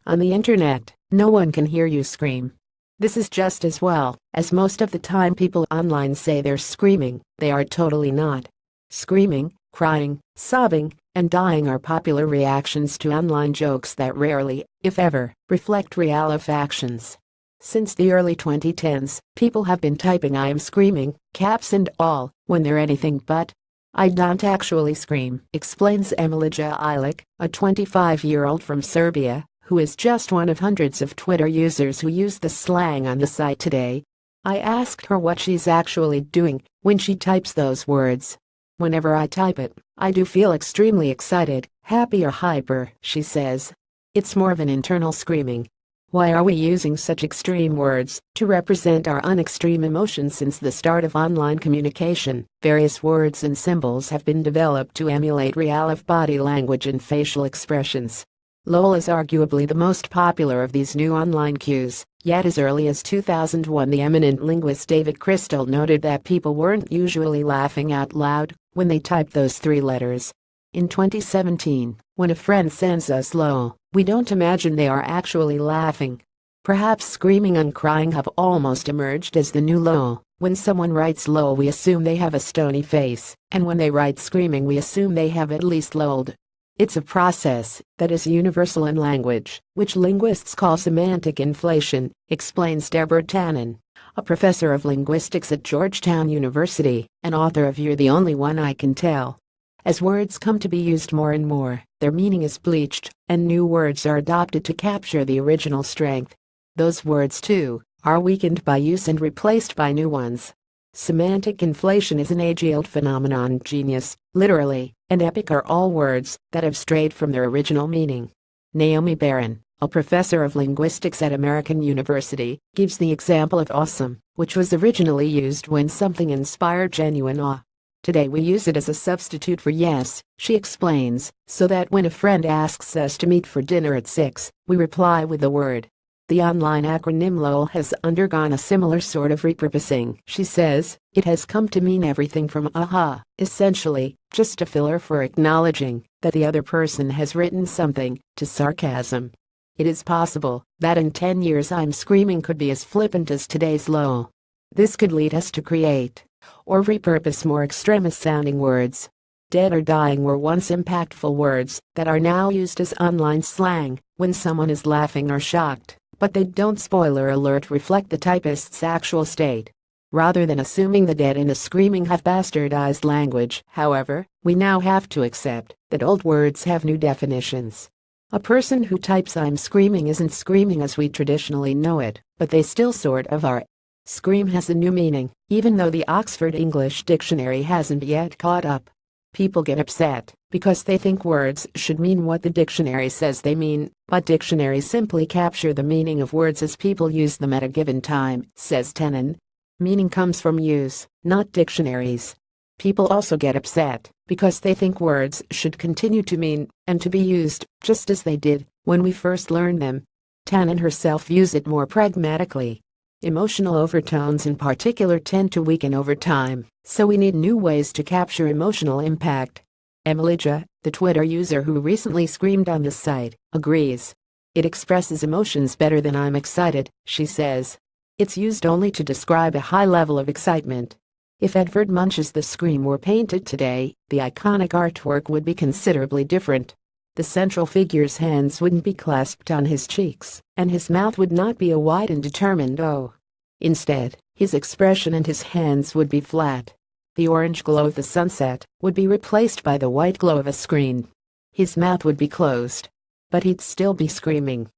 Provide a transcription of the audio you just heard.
On the internet, no one can hear you scream. This is just as well, as most of the time people online say they're screaming, they are totally not. Screaming, crying, sobbing, and dying are popular reactions to online jokes that rarely, if ever, reflect real life actions. Since the early 2010s, people have been typing "I am screaming," caps and all, when they're anything but. "I don't actually scream," explains Emilija Ilic, a 25-year-old from Serbia, who is just one of hundreds of Twitter users who use the slang on the site today. I asked her what she's actually doing when she types those words. "Whenever I type it, I do feel extremely excited, happy or hyper," she says. "It's more of an internal screaming." Why are we using such extreme words to represent our unextreme emotions? Since the start of online communication, various words and symbols have been developed to emulate real-life body language and facial expressions. LOL is arguably the most popular of these new online cues, yet as early as 2001 the eminent linguist David Crystal noted that people weren't usually laughing out loud when they typed those three letters. In 2017, when a friend sends us LOL, we don't imagine they are actually laughing. Perhaps screaming and crying have almost emerged as the new LOL. When someone writes LOL we assume they have a stony face, and when they write screaming we assume they have at least LOL'd. It's a process that is universal in language, which linguists call semantic inflation, explains Deborah Tannen, a professor of linguistics at Georgetown University and author of "You're the Only One I Can Tell." As words come to be used more and more, their meaning is bleached, and new words are adopted to capture the original strength. Those words, too, are weakened by use and replaced by new ones. Semantic inflation is an age-old phenomenon. Genius, literally, and epic are all words that have strayed from their original meaning. Naomi Barron, a professor of linguistics at American University, gives the example of awesome, which was originally used when something inspired genuine awe. Today we use it as a substitute for yes, she explains, so that when a friend asks us to meet for dinner at 6, we reply with the word. The online acronym LOL has undergone a similar sort of repurposing. She says, it has come to mean everything from aha, essentially, just a filler for acknowledging that the other person has written something, to sarcasm. It is possible that in 10 years "I'm screaming" could be as flippant as today's LOL. This could lead us to create or repurpose more extremist-sounding words. Dead or dying were once impactful words that are now used as online slang when someone is laughing or shocked, but they don't, spoiler alert, reflect the typist's actual state. Rather than assuming the dead and the screaming have bastardized language, however, we now have to accept that old words have new definitions. A person who types "I'm screaming" isn't screaming as we traditionally know it, but they still sort of are. Scream has a new meaning, even though the Oxford English Dictionary hasn't yet caught up. People get upset because they think words should mean what the dictionary says they mean, but dictionaries simply capture the meaning of words as people use them at a given time, says Tannen. Meaning comes from use, not dictionaries. People also get upset because they think words should continue to mean and to be used just as they did when we first learned them. Tannen herself views it more pragmatically. Emotional overtones in particular tend to weaken over time, so we need new ways to capture emotional impact. Emilija, the Twitter user who recently screamed on the site, agrees. It expresses emotions better than "I'm excited," she says. It's used only to describe a high level of excitement. If Edvard Munch's The Scream were painted today, the iconic artwork would be considerably different. The central figure's hands wouldn't be clasped on his cheeks, and his mouth would not be a wide and determined O. Instead, his expression and his hands would be flat. The orange glow of the sunset would be replaced by the white glow of a screen. His mouth would be closed. But he'd still be screaming.